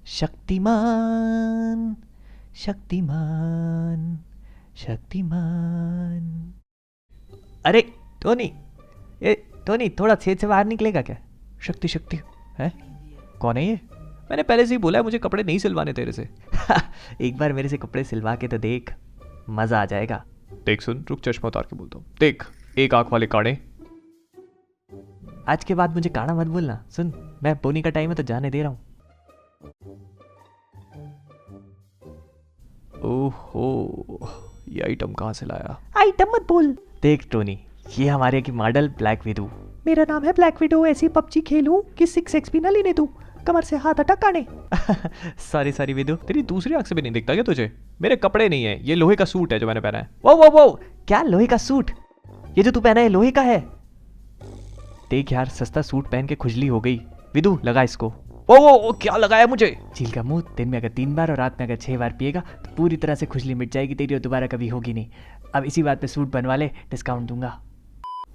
शक्तिमान शक्तिमान शक्तिमान। अरे टोनी, ए टोनी, थोड़ा छेद से बाहर निकलेगा क्या? शक्ति शक्ति है? कौन है ये? मैंने पहले से ही बोला है मुझे कपड़े नहीं सिलवाने तेरे से। एक बार मेरे से कपड़े सिलवा के तो देख, मजा आ जाएगा। देख सुन, रुक, चश्मा उतार के बोलता हूँ। देख, एक आंख वाले काणे। आज के बाद मुझे काना मत बोलना। सुन, मैं बोनी का टाइम है तो जाने दे रहा हूँ। ओहो, ये आइटम कहाँ से लाया? आइटम मत बोल। देख टोनी, ये हमारे की मॉडल ब्लैक विडो। मेरा नाम है ब्लैक विडो। ऐसी पबजी खेलूं कि 6 XP ना लेने दूं। कमर से हाथ हटा काने। सॉरी विदु। तेरी दूसरी आंख से भी नहीं दिखता क्या तुझे? मेरे कपड़े नहीं है, ये लोहे का सूट है जो मैंने पहना है। वो क्या लोहे का सूट? ये जो तू पहना है लोहे का है? देख यार, सस्ता सूट पहन के खुजली हो गई। विदु, लगा इसको। वो क्या लगाया मुझे? झील का मुंह। दिन में अगर 3 बार और रात में अगर 6 बार पिएगा तो पूरी तरह से खुजली मिट जाएगी तेरी और दोबारा कभी होगी नहीं। अब इसी बात पे सूट बनवा ले, डिस्काउंट दूंगा।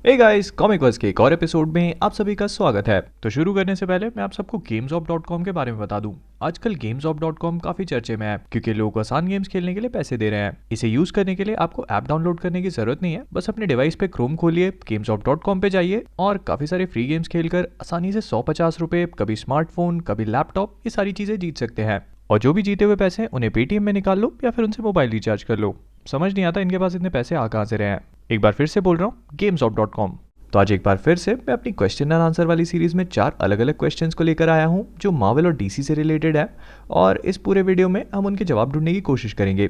हे गाइस, कॉमिक वर्स के एक और एपिसोड में आप सभी का स्वागत है। तो शुरू करने से पहले मैं आप सबको GamesOp.com के बारे में बता दूं। आजकल GamesOp.com काफी चर्चे में है क्योंकि लोग आसान गेम्स खेलने के लिए पैसे दे रहे हैं। इसे यूज करने के लिए आपको ऐप डाउनलोड करने की जरूरत नहीं है। बस अपने डिवाइस पे क्रोम खोलिए, GamesOp.com पे जाइए और काफी सारे फ्री गेम्स खेलकर आसानी से 150 रुपए, कभी स्मार्टफोन, कभी लैपटॉप, ये सारी चीजें जीत सकते हैं। और जो भी जीते हुए पैसे उन्हें पेटीएम में निकाल लो या फिर उनसे मोबाइल रिचार्ज कर लो। समझ नहीं आता इनके पास इतने पैसे आ कहाँ से रहे हैं। एक बार फिर से बोल रहा हूँ, GamesOp.com। तो आज एक बार फिर से मैं अपनी क्वेश्चन एंड आंसर वाली सीरीज में 4 अलग अलग क्वेश्चंस को लेकर आया हूं जो मार्वल और डीसी से रिलेटेड है और इस पूरे वीडियो में हम उनके जवाब ढूंढने की कोशिश करेंगे।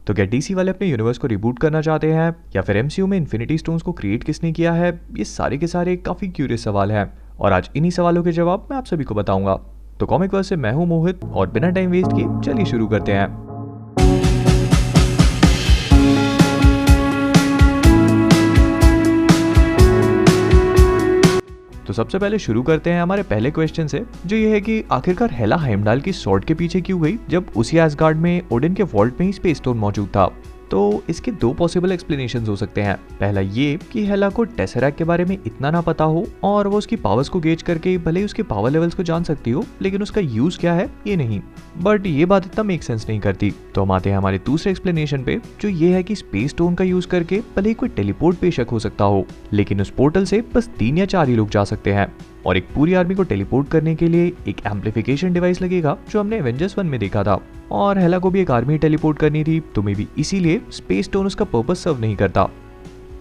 तो क्या डीसी वाले अपने यूनिवर्स को रिबूट करना चाहते हैं या फिर एमसीयू में इन्फिनिटी स्टोन्स को क्रिएट किसने किया है? ये सारे के सारे काफी क्यूरियस सवाल हैं और आज इन्हीं सवालों के जवाब मैं आप सभी को बताऊंगा। तो कॉमिक वर्स से मैं हूं मोहित और बिना टाइम वेस्ट किए चलिए शुरू करते हैं। तो सबसे पहले शुरू करते हैं हमारे पहले क्वेश्चन से, जो ये है कि आखिरकार हेला हेमडाल की स्वॉर्ड के पीछे क्यों गई जब उसी एसगार्ड में ओडिन के वॉल्ट में ही स्पेस स्टोन मौजूद था? तो इसके 2 पॉसिबल एक्सप्लेनेशंस हो सकते हैं। पहला ये कि हेला को टेसरैक्ट के बारे में इतना ना पता हो और वो उसकी पावर्स को गेज करके भले ही उसके पावर लेवल्स को जान सकती हो, लेकिन उसका यूज क्या है ये नहीं। बट ये बात इतना मेक सेंस नहीं करती। तो हम आते हैं हमारे दूसरे एक्सप्लेनेशन पे, जो ये है कि स्पेस स्टोन का यूज करके भले ही कोई टेलीपोर्ट बेशक हो सकता हो, लेकिन उस पोर्टल से बस 3 या 4 ही लोग जा सकते हैं और एक पूरी आर्मी को टेलीपोर्ट करने के लिए एक एम्प्लीफिकेशन डिवाइस लगेगा जो हमने एवेंजर्स 1 में देखा था। और हेला को भी एक आर्मी टेलीपोर्ट करनी थी, तो मे बी इसीलिए स्पेस स्टोन उसका पर्पस सर्व नहीं करता।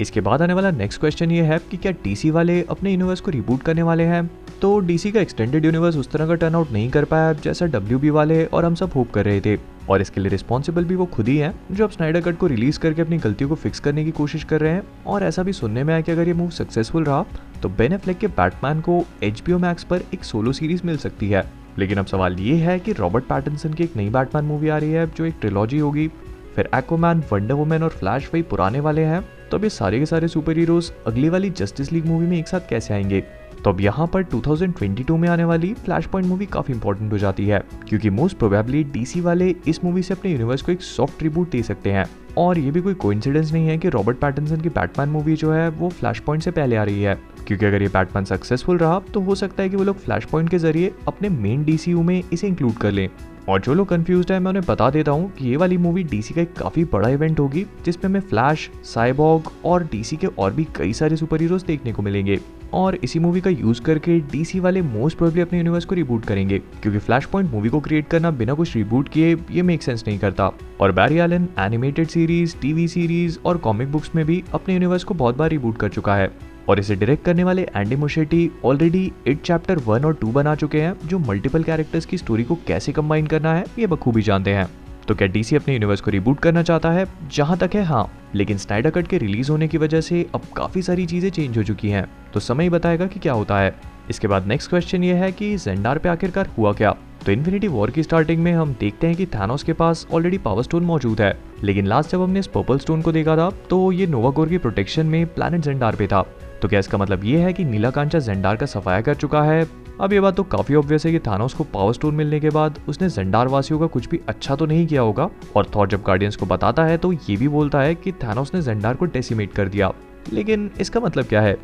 इसके बाद आने वाला नेक्स्ट क्वेश्चन ये है कि क्या डीसी वाले अपने यूनिवर्स को रिबूट करने वाले हैं? तो डीसी का एक्सटेंडेड यूनिवर्स उस तरह का टर्न आउट नहीं कर पाया जैसा डब्ल्यूबी वाले और हम सब होप कर रहे थे, और इसके लिए रिस्पॉन्सिबल भी वो खुद ही हैं जो अब स्नाइडर कट को रिलीज करके अपनी गलतियों को फिक्स करने की कोशिश कर रहे हैं। और ऐसा भी सुनने में आया कि अगर ये मूव सक्सेसफुल रहा तो बेन एफ्लेक के बैटमैन को HBO मैक्स पर एक सोलो सीरीज मिल सकती है। लेकिन अब सवाल ये है कि रॉबर्ट पैटिंसन की एक नई बैटमैन मूवी आ रही है जो एक ट्रिलॉजी होगी, फिर एक्वामैन, वंडर वुमन और फ्लैश वही पुराने वाले हैं, तो अब ये सारे के सारे सुपर हीरोज अगली वाली जस्टिस लीग मूवी में एक साथ कैसे आएंगे? तो अब यहाँ पर 2022 में आने वाली फ्लैश पॉइंट मूवी काफी इंपॉर्टेंट हो जाती है क्योंकि मोस्ट प्रोबेबली डीसी वाले इस मूवी से अपने यूनिवर्स को एक सॉफ्ट रिबूट दे सकते हैं। और ये भी कोई कोइंसिडेंस नहीं है कि रॉबर्ट पैटिंसन की बैटमैन मूवी जो है वो फ्लैश पॉइंट से पहले आ रही है, क्योंकि अगर ये बैटमैन सक्सेसफुल रहा तो हो सकता है कि वो लोग फ्लैश पॉइंट के जरिए अपने मेन डीसीयू में इसे इंक्लूड कर लें। और जो लोग कंफ्यूज्ड है मैं उन्हें बता देता हूँ कि ये वाली मूवी डीसी का एक काफी बड़ा इवेंट होगी जिसमें हमें फ्लैश, साइबॉर्ग और डीसी के और भी कई सारे सुपर हीरोज देखने को मिलेंगे। और इसी मूवी का यूज करके डीसी वाले मोस्ट प्रोबेबली अपने यूनिवर्स को रिबूट करेंगे क्योंकि फ्लैश पॉइंट मूवी को क्रिएट करना बिना कुछ रिबूट किए ये मेक सेंस नहीं करता। और Barry Allen animated series, TV series और कॉमिक बुक्स में भी अपने यूनिवर्स को बहुत बार रिबूट कर चुका है। और इसे डायरेक्ट करने वाले एंडी मुशेटी ऑलरेडी इट चैप्टर 1 और 2 बना चुके हैं जो मल्टीपल कैरेक्टर्स की स्टोरी को कैसे कंबाइन करना है ये बखूबी जानते हैं। तो क्या डीसी अपने यूनिवर्स को रिबूट करना चाहता है? जहां तक है हाँ, लेकिन स्नाइडर कट के रिलीज होने की वजह से अब काफी सारी चीजें चेंज हो चुकी हैं, तो समय ही बताएगा कि क्या होता है। इसके बाद नेक्स्ट क्वेश्चन ये है कि ज़ेंडार पे आखिरकार हुआ क्या? तो इन्फिनिटी वॉर की स्टार्टिंग में हम देखते हैं कि थानोस के पास ऑलरेडी पावर स्टोन मौजूद है, लेकिन लास्ट जब हमने इस पर्पल स्टोन को देखा था तो ये नोवागोर की प्रोटेक्शन में प्लैनेट ज़ेंडार पे था। तो क्या इसका मतलब ये है कि नीला कांचा ज़ेंडार का सफाया कर चुका है? अब ये बात तो काफी ऑब्वियस है कि थानोस को पावर स्टोन मिलने के बाद उसने ज़ेंडार वासियों का कुछ भी अच्छा तो नहीं किया होगा। और थॉर जब गार्डियंस को बताता है तो ये भी बोलता है कि थानोस ने ज़ेंडार को डेसिमेट कर दिया। लेकिन इसका मतलब क्या है?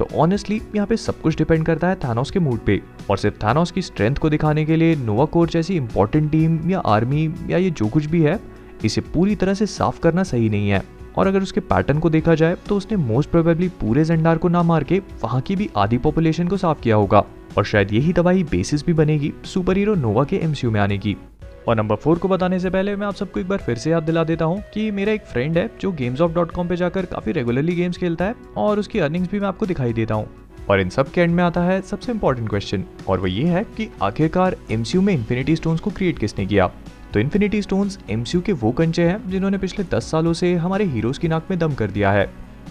तो ऑनेस्टली यहाँ पे सब कुछ डिपेंड करता है थानोस के मूड पे, और सिर्फ थानोस की स्ट्रेंथ को दिखाने के लिए नोवा कोर जैसी इंपॉर्टेंट टीम या आर्मी या ये जो कुछ भी है, इसे पूरी तरह से साफ करना सही नहीं है। और अगर उसके पैटर्न को देखा जाए तो उसने मोस्ट प्रोबेबली पूरे जेंडार को ना मार के वहाँ की भी आधी पॉपुलेशन को साफ किया होगा, और शायद यही तबाही बेसिस भी बनेगी सुपर हीरो नोवा के एमसीयू में आने की। और नंबर 4 को बताने से पहले मैं आप सबको एक बार फिर से याद दिला देता हूँ कि मेरा एक फ्रेंड है जो gamesof.com पे जाकर काफी रेगुलरली गेम्स खेलता है, और उसकी अर्निंग्स भी मैं आपको दिखाई देता हूँ। और इन सब के एंड में आता है सबसे इंपॉर्टेंट क्वेश्चन, और वो ये है कि आखिरकार एमसीयू में इन्फिनिटी स्टोन्स को क्रिएट किसने किया। तो इन्फिनिटी स्टोन्स एमसीयू के वो कंचे हैं जिन्होंने पिछले 10 सालों से हमारे हीरोज की नाक में दम कर दिया है,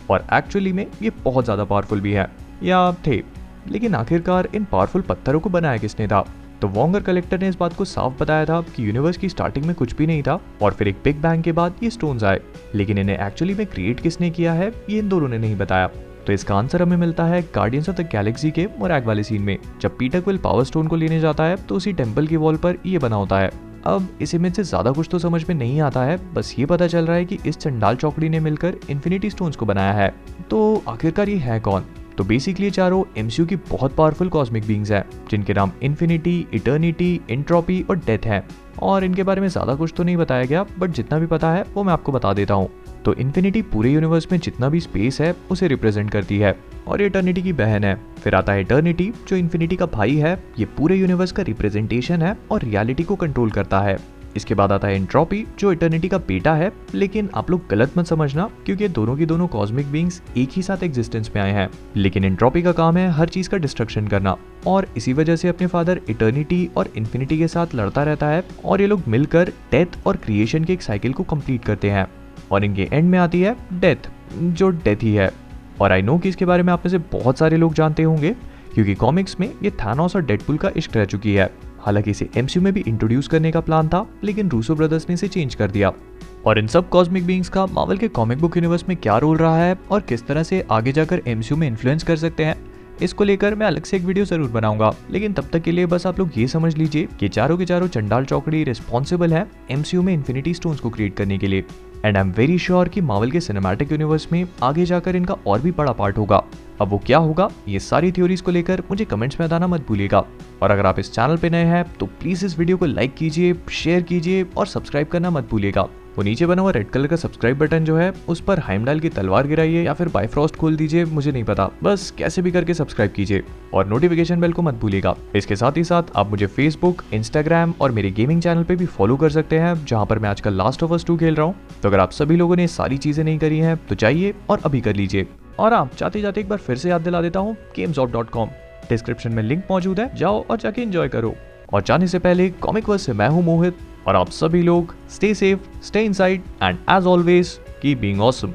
और एक्चुअली में ये बहुत ज्यादा पावरफुल भी है या थे। लेकिन आखिरकार इन पावरफुल पत्थरों को बनाया किसने था। तो वोंगर कलेक्टर ने इस बात को साफ बताया था कि यूनिवर्स की स्टार्टिंग में कुछ भी नहीं था, और फिर एक बिग बैंग के बाद ये स्टोन्स आए, लेकिन इन्हें एक्चुअली में क्रिएट किसने किया है ये इन दोनों ने नहीं बताया। तो इसका आंसर हमें मिलता है गार्डियंस ऑफ द गैलेक्सी के मोरैग वाले सीन में, जब पीटर क्विल पावर स्टोन को लेने जाता है तो उसी टेंपल की वॉल पर ये बना होता है। अब इस इमेज से ज्यादा कुछ तो समझ में नहीं आता है, बस ये पता चल रहा है कि इस चंडाल चौकड़ी ने मिलकर इन्फिनिटी स्टोन्स को बनाया है। तो आखिरकार ये है कौन। तो बेसिकली ये चारों एमसीयू की बहुत पावरफुल कॉस्मिक बीइंग्स हैं, जिनके नाम इन्फिनिटी, इटर्निटी, एंट्रोपी और डेथ है। और इनके बारे में ज्यादा कुछ तो नहीं बताया गया, बट जितना भी पता है वो मैं आपको बता देता हूँ। तो इन्फिनिटी पूरे यूनिवर्स में जितना भी स्पेस है उसे रिप्रेजेंट करती है, और इटर्निटी की बहन है। फिर आता है इटर्निटी जो इन्फिनिटी का भाई है, ये पूरे यूनिवर्स का रिप्रेजेंटेशन है और रियलिटी को कंट्रोल करता है। इसके बाद आता है एंट्रोपी जो इटर्निटी का बेटा है, लेकिन आप लोग गलत मत समझना क्योंकि दोनों की दोनों कॉस्मिक बीइंग्स एक ही साथ एग्जिस्टेंस में आए हैं। लेकिन एंट्रोपी का काम है हर चीज का डिस्ट्रक्शन करना, और इसी वजह से अपने फादर इटर्निटी और इन्फिनिटी के साथ लड़ता रहता है, और ये लोग मिलकर डेथ और क्रिएशन के एक साइकिल को कंप्लीट करते हैं। और इनके एंड में आती है डेथ, जो डेथ ही है। और आई नो कि इसके बारे में आप में से बहुत सारे लोग जानते होंगे, क्योंकि कॉमिक्स में ये थानोस और डेडपुल का इश्क रह चुकी है। हालांकि इसे एमसीयू में भी इंट्रोड्यूस करने का प्लान था, लेकिन रूसो ब्रदर्स ने इसे चेंज कर दिया। और इन सब कॉस्मिक बीइंग्स का मार्वल के कॉमिक बुक यूनिवर्स में क्या रोल रहा है और किस तरह से आगे जाकर एमसीयू में इन्फ्लुएंस कर सकते हैं, इसको लेकर मैं अलग से एक वीडियो जरूर बनाऊंगा। लेकिन तब तक के लिए बस आप लोग ये समझ लीजिए कि चारों के चारों चंडाल चौकड़ी रिस्पॉन्सिबल है एमसीयू में इन्फिनिटी स्टोन्स को क्रिएट करने के लिए। And I am very sure कि मार्वल के सिनेमैटिक यूनिवर्स में आगे जाकर इनका और भी बड़ा पार्ट होगा। अब वो क्या होगा, ये सारी थ्योरीज को लेकर मुझे कमेंट्स में बताना मत भूलिएगा। और अगर आप इस चैनल पे नए हैं तो प्लीज इस वीडियो को लाइक कीजिए, शेयर कीजिए और सब्सक्राइब करना मत भूलिएगा। वो नीचे बना हुआ रेड कलर का सब्सक्राइब बटन जो है उस पर हाइमडाल की तलवार गिराइए या फिर बायफ्रॉस्ट खोल दीजिए, मुझे नहीं पता, बस कैसे भी करके सब्सक्राइब कीजिए। और नोटिफिकेशन बेल को मत भूलिएगा। इसके साथ ही साथ आप मुझे फेसबुक, इंस्टाग्राम और मेरे गेमिंग चैनल पे भी फॉलो कर सकते हैं, जहां पर मैं आजकल लास्ट ऑफ अस 2 खेल रहा हूँ। तो अगर आप सभी लोगों ने सारी चीजें नहीं करी हैं तो जाइए और अभी कर लीजिए। और आप जाते जाते एक बार फिर से याद दिला देता हूँ, gamesof.com डिस्क्रिप्शन में लिंक मौजूद है, जाओ और जाके एंजॉय करो। और जाने से पहले कॉमिक वर्स से मैं हूँ मोहित, और आप सभी लोग stay safe, stay inside and as always keep being awesome.